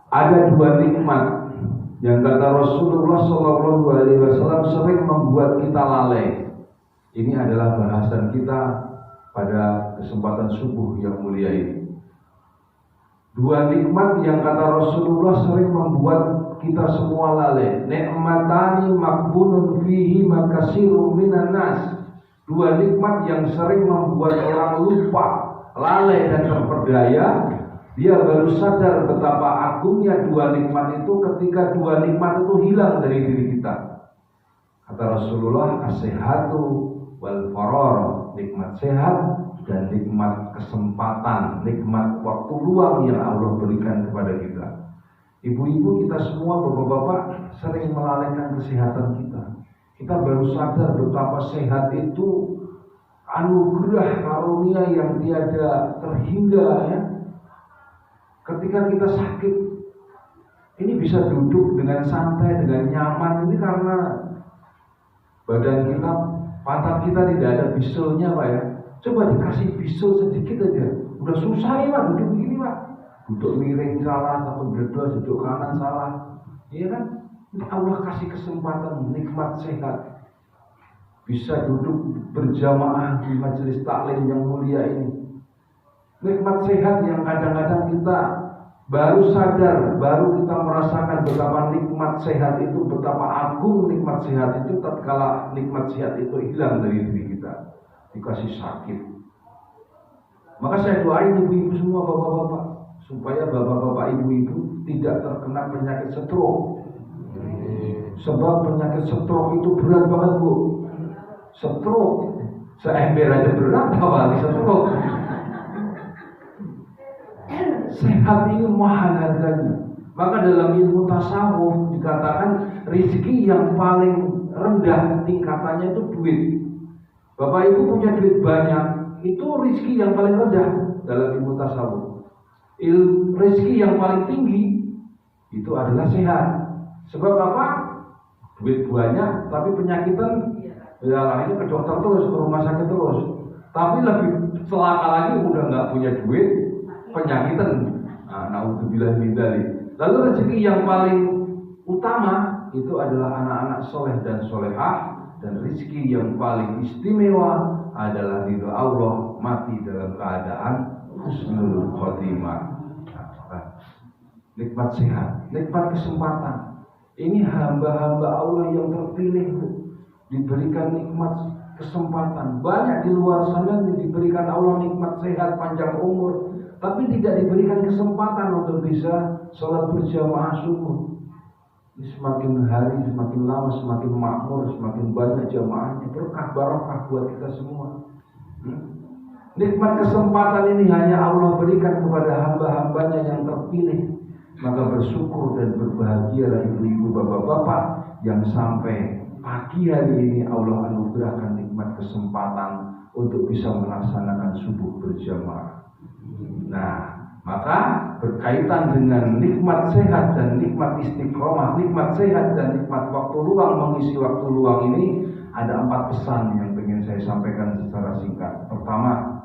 Ada dua nikmat yang kata Rasulullah SAW sering membuat kita lalai. Ini adalah bahasan kita pada kesempatan subuh yang mulia ini. Dua nikmat yang kata Rasulullah sering membuat kita semua lalai. Ni'matani makbunun fihi makasirun minan nas. Dua nikmat yang sering membuat orang lupa, lalai dan terperdaya. Dia baru sadar betapa agungnya dua nikmat itu ketika dua nikmat itu hilang dari diri kita. Kata Rasulullah, as-sihhatu wal faragh, nikmat sehat dan nikmat kesempatan, nikmat waktu luang yang Allah berikan kepada kita. Ibu-ibu kita semua, bapak-bapak sering melalaikan kesehatan kita. Kita baru sadar betapa sehat itu anugerah karunia yang tiada terhingga ya. Ketika kita sakit, ini bisa duduk dengan santai, dengan nyaman. Ini karena badan kita, pantat kita tidak ada bisulnya Pak ya. Coba dikasih bisul sedikit aja, udah susah ya Pak duduk begini Pak. Duduk miring salah, atau berdua duduk kanan salah. Iya kan? Allah kasih kesempatan, nikmat sehat. Bisa duduk berjamaah di majelis taklim yang mulia ini. Nikmat sehat yang kadang-kadang kita baru sadar, baru kita merasakan betapa nikmat sehat itu, betapa agung nikmat sehat itu tatkala nikmat sehat itu hilang dari diri kita, dikasih sakit. Maka saya doain ibu-ibu semua, bapak-bapak, supaya bapak-bapak ibu-ibu tidak terkena penyakit stroke. Sebab penyakit stroke itu berat banget Bu. Stroke, seember aja berat, apalagi stroke. Sehat ini mahal harganya. Maka dalam ilmu tasawuf dikatakan rezeki yang paling rendah tingkatannya itu duit. Bapak ibu punya duit banyak, itu rezeki yang paling rendah dalam ilmu tasawuf. Rezeki yang paling tinggi itu adalah sehat. Sebab apa? Duit banyak tapi penyakitan ya lainnya ke dokter terus, ke rumah sakit terus. Tapi lebih celaka lagi udah nggak punya duit, penyakitan. Naudzubillah min dzalik. Lalu rezeki yang paling utama itu adalah anak-anak soleh dan solehah, dan rezeki yang paling istimewa adalah ridha Allah, mati dalam keadaan husnul khotimah. Nikmat sehat, nikmat kesempatan. Ini hamba-hamba Allah yang terpilih diberikan nikmat kesempatan. Banyak di luar sana diberikan Allah nikmat sehat, panjang umur, tapi tidak diberikan kesempatan untuk bisa sholat berjamaah subuh. Semakin hari, semakin lama, semakin makmur, semakin banyak jamaahnya, berkah barokah buat kita semua. Nikmat kesempatan ini hanya Allah berikan kepada hamba-hambanya yang terpilih. Maka bersyukur dan berbahagialah ibu-ibu, bapak-bapak yang sampai pagi hari ini Allah anugerahkan nikmat kesempatan untuk bisa melaksanakan subuh berjamaah. Nah, maka berkaitan dengan nikmat sehat dan nikmat istiqomah, nikmat sehat dan nikmat waktu luang, mengisi waktu luang ini, ada 4 pesan yang ingin saya sampaikan secara singkat. Pertama,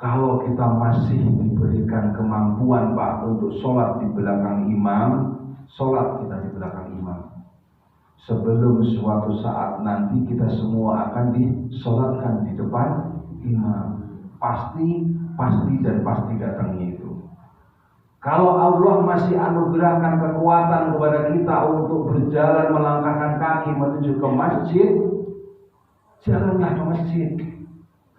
kalau kita masih diberikan kemampuan Pak untuk sholat di belakang imam, sholat kita di belakang imam. Sebelum suatu saat nanti kita semua akan disolatkan di depan imam. Pasti datangnya itu. Kalau Allah masih anugerahkan kekuatan kepada kita untuk berjalan melangkahkan kaki menuju ke masjid, jalanlah ke masjid.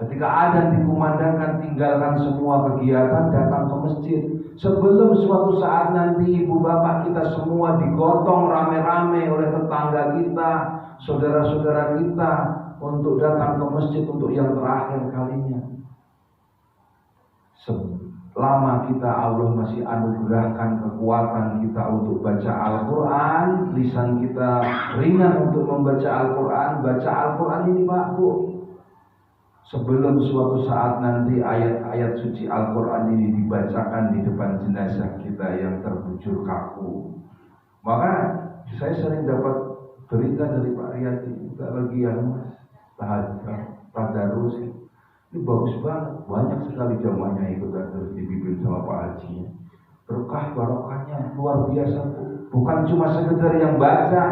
Ketika adzan dikumandangkan, tinggalkan semua kegiatan, datang ke masjid. Sebelum suatu saat nanti ibu bapak kita semua digotong rame-rame oleh tetangga kita, saudara-saudara kita untuk datang ke masjid untuk yang terakhir kalinya. Selama kita Allah masih anugerahkan kekuatan kita untuk baca Al-Quran, lisan kita ringan untuk membaca Al-Quran, baca Al-Quran ini Pak Bu. Sebelum suatu saat nanti ayat-ayat suci Al-Quran ini dibacakan di depan jenazah kita yang terbujur kaku. Maka saya sering dapat berita dari Pak Riyadi, kita lagi yang tadarus. Ini bagus banget, banyak sekali jamaahnya ikut tadarus dipimpin sama Pak Haji. Berkah barokahnya luar biasa Bu. Bukan cuma sekedar yang baca,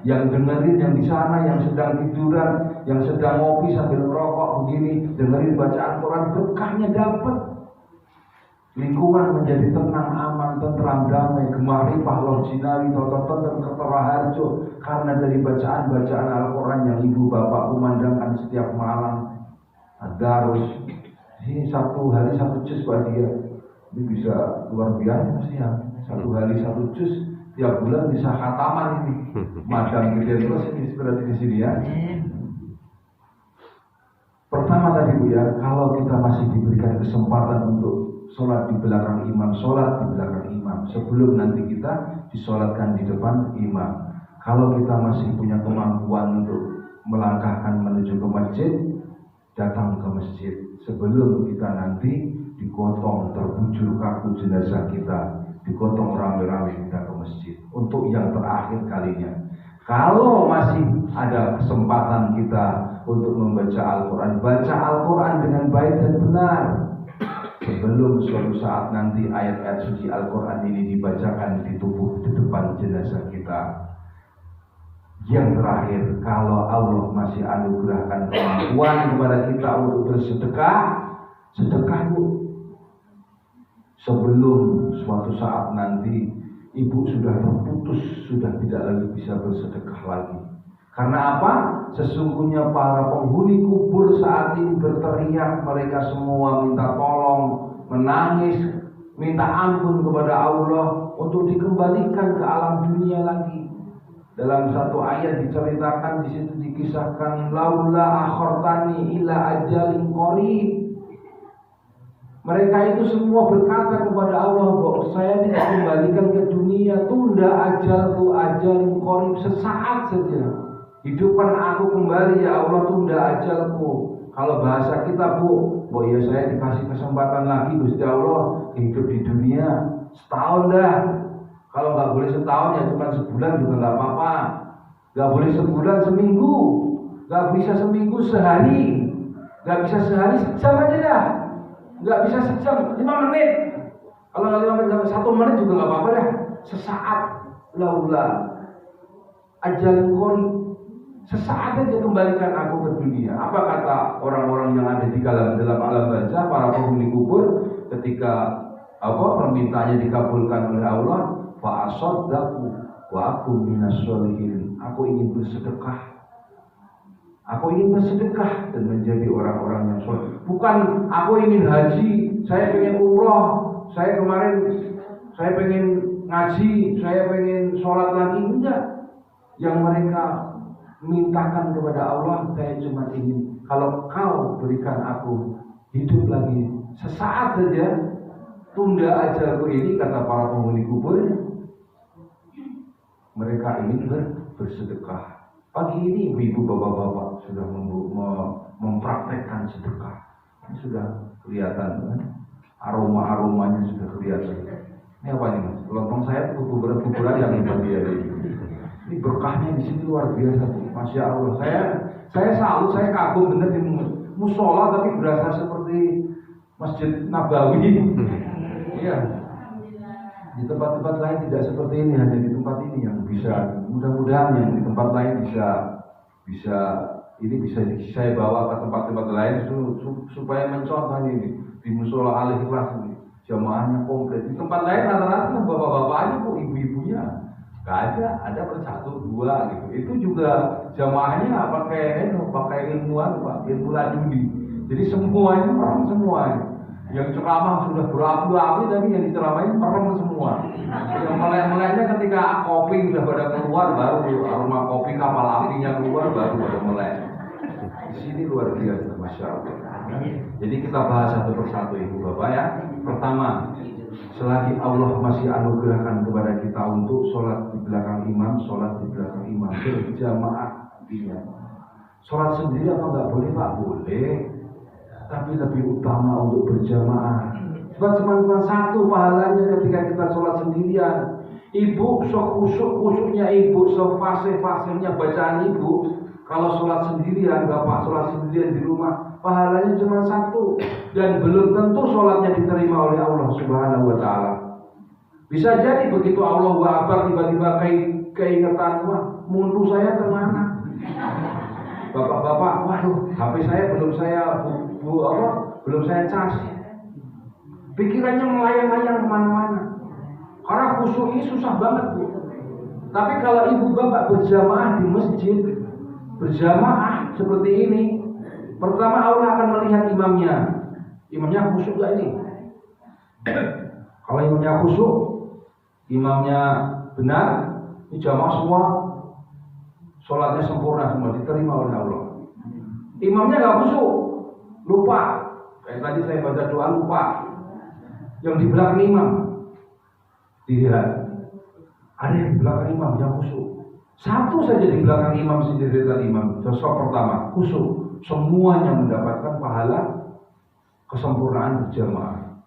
yang dengerin yang di sana, yang sedang tiduran, yang sedang ngopi sambil merokok begini, dengerin bacaan Quran, berkahnya dapat. Lingkungan menjadi tenang, aman, tentram, damai, gemaripah, loh jinawi, dan keteraharjo karena dari bacaan-bacaan Al-Quran yang ibu bapak kumandangkan setiap malam. Darus ini satu hari satu juz Pak dia, ini bisa luar biasa mestinya. Satu hari satu juz, tiap bulan bisa khataman ini. Madang gede terus ini seperti di sini ya. Pertama tadi Bu ya, kalau kita masih diberikan kesempatan untuk sholat di belakang imam, sholat di belakang imam sebelum nanti kita disolatkan di depan imam. Kalau kita masih punya kemampuan untuk melangkahkan menuju ke masjid, datang ke masjid sebelum kita nanti digotong terbujur kaku jenazah kita, digotong rame-rame kita ke masjid untuk yang terakhir kalinya. Kalau masih ada kesempatan kita untuk membaca Al-Quran, baca Al-Quran dengan baik dan benar sebelum suatu saat nanti ayat-ayat suci Al-Quran ini dibacakan di tubuh di depan jenazah kita. Yang terakhir, kalau Allah masih anugerahkan kemampuan kepada kita untuk bersedekah, sedekah Bu. Sebelum suatu saat nanti ibu sudah terputus, sudah tidak lagi bisa bersedekah lagi. Karena apa? Sesungguhnya para penghuni kubur saat ini berteriak, mereka semua minta tolong, menangis, minta ampun kepada Allah untuk dikembalikan ke alam dunia lagi. Dalam satu ayat diceritakan, di situ dikisahkan laula akhortani ila ajalin qarib. Mereka itu semua berkata kepada Allah bahwa saya tidak kembalikan ke dunia, tunda ajalku ajalin qarib, sesaat saja. Hidupkan aku kembali ya Allah, tunda ajalku. Kalau bahasa kita Bu, oh ya saya dikasih kesempatan lagi Gusti Allah hidup di dunia setahun dah. Kalau nggak boleh setahun ya cuma sebulan juga nggak apa-apa. Nggak boleh sebulan, seminggu. Nggak bisa seminggu, sehari. Nggak bisa sehari, sejam aja dah. Nggak bisa sejam, 5 menit. Kalau nggak 5 menit, 1 menit juga nggak apa-apa dah. Sesaat, laula ajalin qarib. Sesaat aja kembalikan aku ke dunia. Apa kata orang-orang yang ada di dalam alam barzah, para penghuni kubur, ketika permintaannya dikabulkan oleh Allah, fa asaddaqu wa aku minas sholihin. Aku ingin bersedekah. Aku ingin bersedekah dan menjadi orang-orang yang soleh. Bukan aku ingin haji, saya pengen umroh, saya pengen ngaji, saya pengen sholat lagi. Enggak. Yang mereka mintakan kepada Allah, saya cuma ingin kalau kau berikan aku hidup lagi sesaat saja, tunda ajalku ini, kata para penghuni kubur. Mereka ingin bersedekah. Pagi ini ibu bapak-bapak sudah mempraktekkan sedekah. Ini sudah kelihatan kan? Aromanya sudah kelihatan. Ini apa nih Mas? Lontong saya kuburan yang dia ini. Ini berkahnya di sini luar biasa Bu. Masya Allah. Saya salut, saya kagum bener di musola tapi berasa seperti Masjid Nabawi. Iya. Di tempat-tempat lain tidak seperti ini, hanya di tempat ini yang bisa. Mudah-mudahan yang di tempat lain bisa saya bawa ke tempat-tempat lain supaya mencontoh ini di musola Al-Ikhlas ini. Jamaahnya komplit. Di tempat lain rata-rata bapak-bapaknya Bu, ibu-ibunya gak ada bersatu dua gitu. Itu juga jamaahnya pakai ilmuwan Pak, ilmu laduni. Jadi semuanya orang semuanya. Yang ceramah sudah berapi-api tapi yang diceramahin merem semua. Yang melek-meleknya ketika kopi sudah pada keluar, baru aroma kopi kapal apinya keluar, baru pada melek. Di sini luar biasa, Masya Allah. Jadi kita bahas satu persatu Ibu Bapak ya. Pertama, selagi Allah masih anugerahkan kepada kita untuk sholat di belakang imam, berjamaah artinya. Sholat sendiri apa nggak boleh Pak? Boleh. Tapi lebih utama untuk berjamaah. Sebab cuma satu pahalanya ketika kita sholat sendirian. Ibu kusuk-kusuknya ibu, sefase-fasenya bacaan ibu. Kalau sholat sendirian, bapak sholat sendirian di rumah, pahalanya cuma satu. Dan belum tentu sholatnya diterima oleh Allah Subhanahu wa Ta'ala. Bisa jadi begitu Allahu Akbar tiba-tiba keingetan, wah muntu saya kemana? Bapak-bapak, waduh, HP saya belum saya cas. Pikirannya melayang-layang kemana-mana. Karena khusyuk ini susah banget, Bu. Tapi kalau ibu bapak berjamaah di masjid, berjamaah seperti ini, pertama Allah akan melihat imamnya. Imamnya khusyuk gak ini? Kalau imamnya khusyuk, imamnya benar, ini jamaah semua sholatnya sempurna, semua diterima oleh Allah. Imamnya gak khusyuk, lupa. Kayak tadi saya baca doa lupa. Yang di belakang imam dilihat, ada yang di belakang imam yang khusyuk. Satu saja di belakang imam sendiri dan imam. Sosok pertama khusyuk, semuanya mendapatkan pahala kesempurnaan berjamaah.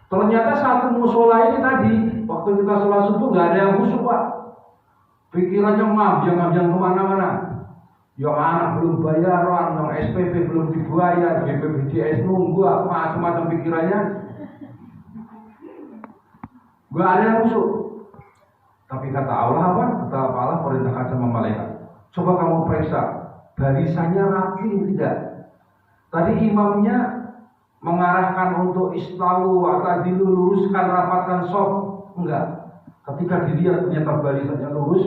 Ternyata satu musola ini tadi, waktu kita sholat subuh nggak ada yang khusyuk, Pak. Pikirannya ngabjang kemana-mana. Yang anak belum bayaran, yang SPP belum dibayar, BPJS nunggu, macam-macam pikirannya. Gak ada yang khusyuk. Tapi kata Allah apa? Kata Allah perintahkan sama malaikat. Coba kamu periksa, barisannya rapi tidak? Tadi imamnya mengarahkan untuk istawu atau diluruskan, rapatkan soft, enggak. Ketika dilihat ternyata barisannya lurus,